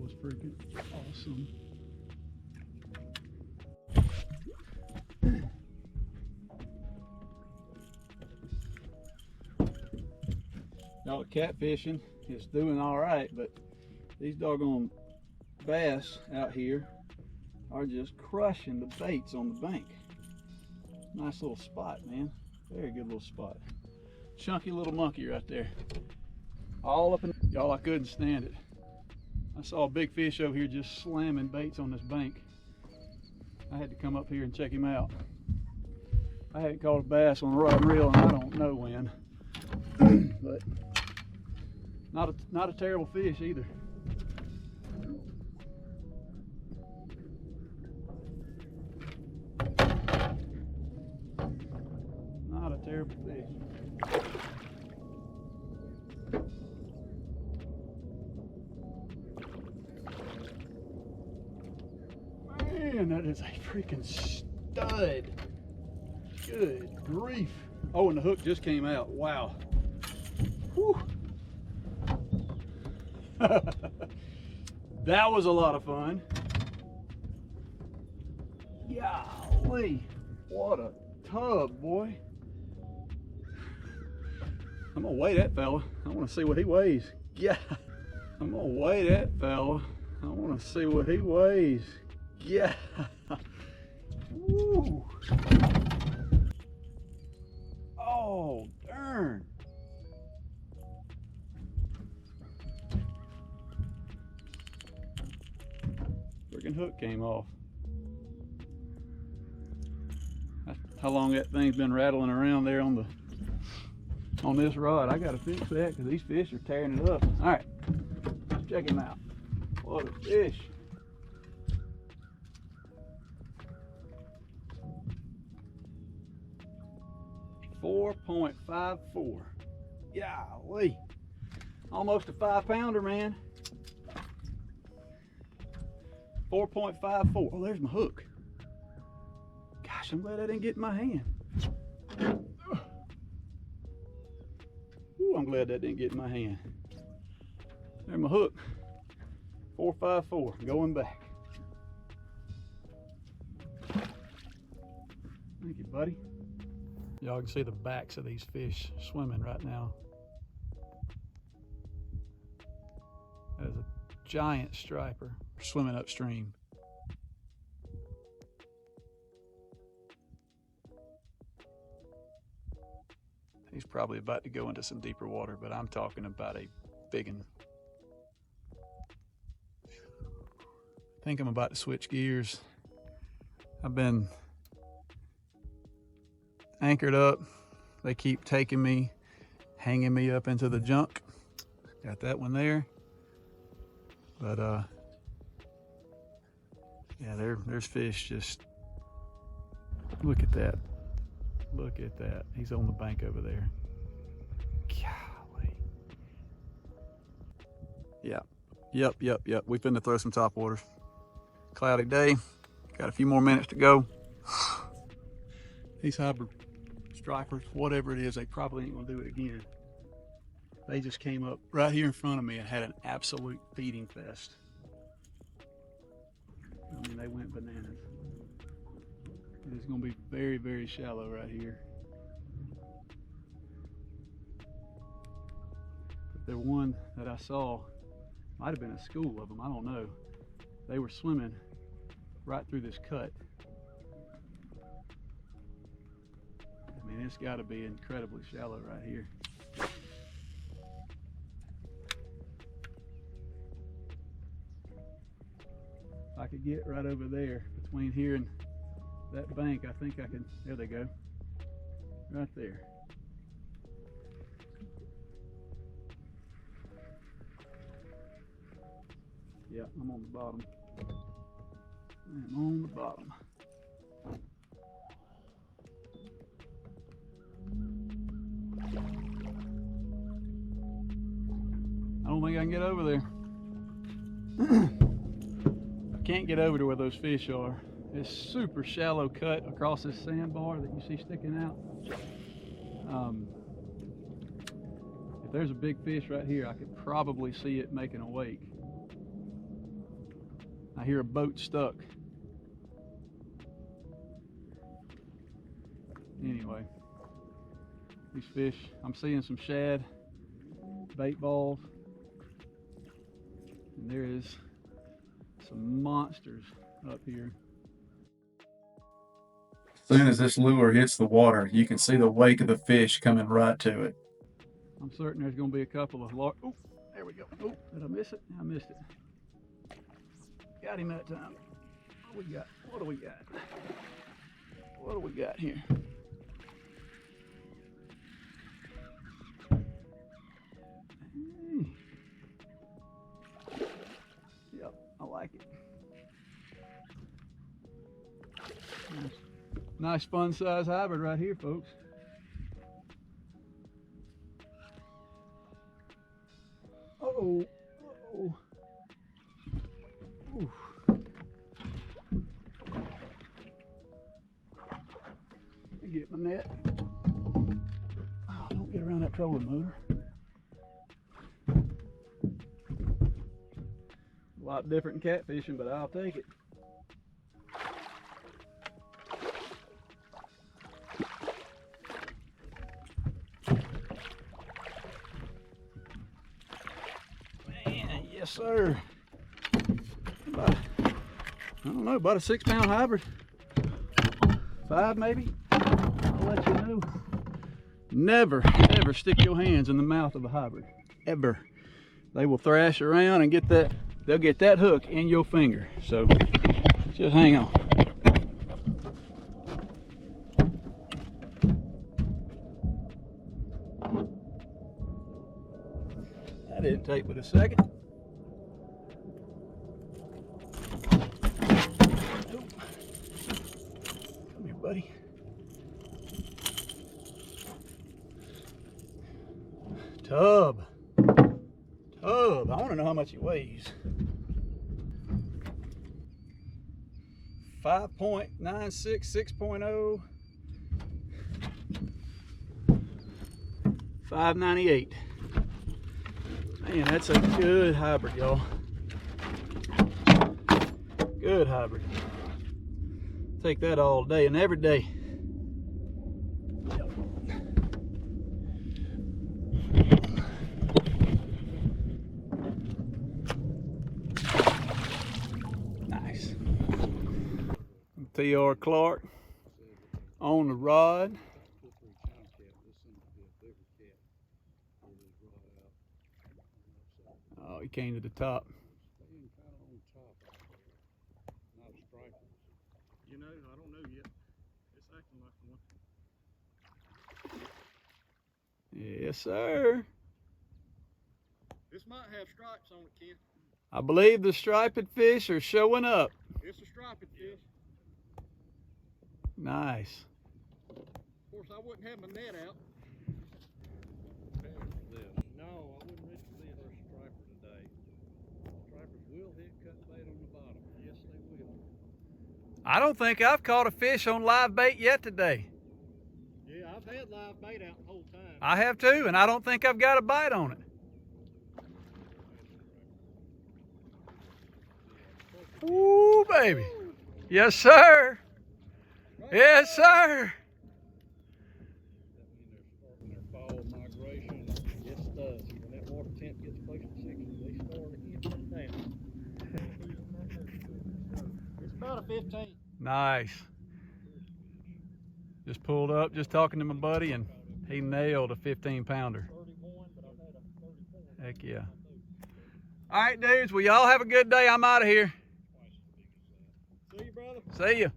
was freaking awesome. Y'all, catfishing is doing all right, but these doggone bass out here are just crushing the baits on the bank. Nice little spot, man. Very good little spot. Chunky little monkey right there. All up in, y'all, I couldn't stand it. I saw a big fish over here just slamming baits on this bank. I had to come up here and check him out. I hadn't caught a bass on a rod and reel and I don't know when. But not a terrible fish either. Not a terrible fish. Man, that is a freaking stud. Good grief. Oh, and the hook just came out. Wow. Whew. That was a lot of fun. Golly, what a tub, boy. I'm gonna weigh that fella. I wanna see what he weighs. Yeah, I'm gonna weigh that fella. I wanna see what he weighs. Yeah. Woo. Oh, darn. Freaking hook came off. That's how long that thing's been rattling around there on this rod. I gotta fix that because these fish are tearing it up. All right, let's check him out. What a fish. .54. Golly. Almost a 5-pounder, man. 4.54. Oh, there's my hook. Gosh, I'm glad I didn't get in my hand. Ooh, I'm glad that didn't get in my hand. There's my hook. 454. Going back. Thank you, buddy. Y'all can see the backs of these fish swimming right now. That is a giant striper swimming upstream. He's probably about to go into some deeper water, but I'm talking about a big one. I think I'm about to switch gears. I've been anchored up. They keep taking me, hanging me up into the junk. Got that one there. But yeah, there's fish. Just look at that. Look at that. He's on the bank over there. Golly. Yeah. Yep. We've been to throw some top waters. Cloudy day. Got a few more minutes to go. These hybrid stripers, whatever it is, they probably ain't gonna do it again. They just came up right here in front of me and had an absolute feeding fest. I mean, they went bananas. It's gonna be very, very shallow right here. But the one that I saw, might have been a school of them, I don't know. They were swimming right through this cut. I mean, it's got to be incredibly shallow right here. If I could get right over there between here and that bank, I think I can. There they go. Right there. Yeah, I'm on the bottom. I'm on the bottom. I don't think I can get over there. I can't get over to where those fish are. It's super shallow cut across this sandbar that you see sticking out. If there's a big fish right here, I could probably see it making a wake. I hear a boat stuck. Anyway, these fish, I'm seeing some shad, bait balls, and there is some monsters up here. As soon as this lure hits the water, you can see the wake of the fish coming right to it. I'm certain there's going to be a couple of large. Oh, there we go. Oh, did I miss it? I missed it. Got him that time. What do we got? What do we got? What do we got here? Yep, I like it. Nice fun size hybrid right here, folks. Uh-oh. Uh-oh. Ooh. Let me get my net. Oh, don't get around that trolling motor. A lot different than catfishing, but I'll take it. Man, yes sir. About, I don't know, about a 6-pound hybrid. 5 maybe. I'll let you know. Never, ever stick your hands in the mouth of a hybrid. Ever. They will thrash around and get that. They'll get that hook in your finger. So just hang on. That didn't take but a second. Come here, buddy. Tub. I want to know how much it weighs. 5.96, 6.0, 598. Man, that's a good hybrid, y'all. Good hybrid. Take that all day and every day. Nice. T.R. Clark on the rod. Oh, he came to the top. You know, I don't know yet. It's acting like one. Yes, sir. This might have stripes on it, Ken. I believe the striped fish are showing up. It's a striped fish. Nice. Of course, I wouldn't have my net out. No, I wouldn't risk seeing their striper today. Stripers will hit cut bait on the bottom. Yes, they will. I don't think I've caught a fish on live bait yet today. Yeah, I've had live bait out the whole time. I have too, and I don't think I've got a bite on it. Ooh, baby. Yes, sir. Yes, sir. Their fall migration, yes, it does. When that water temp gets close to 60, they start again down. It's about a 15. Nice. Just pulled up, just talking to my buddy, and he nailed a 15-pounder. 31, but I've had a 34. Heck yeah. All right, dudes. Well, y'all have a good day. I'm out of here. See you, brother. See ya.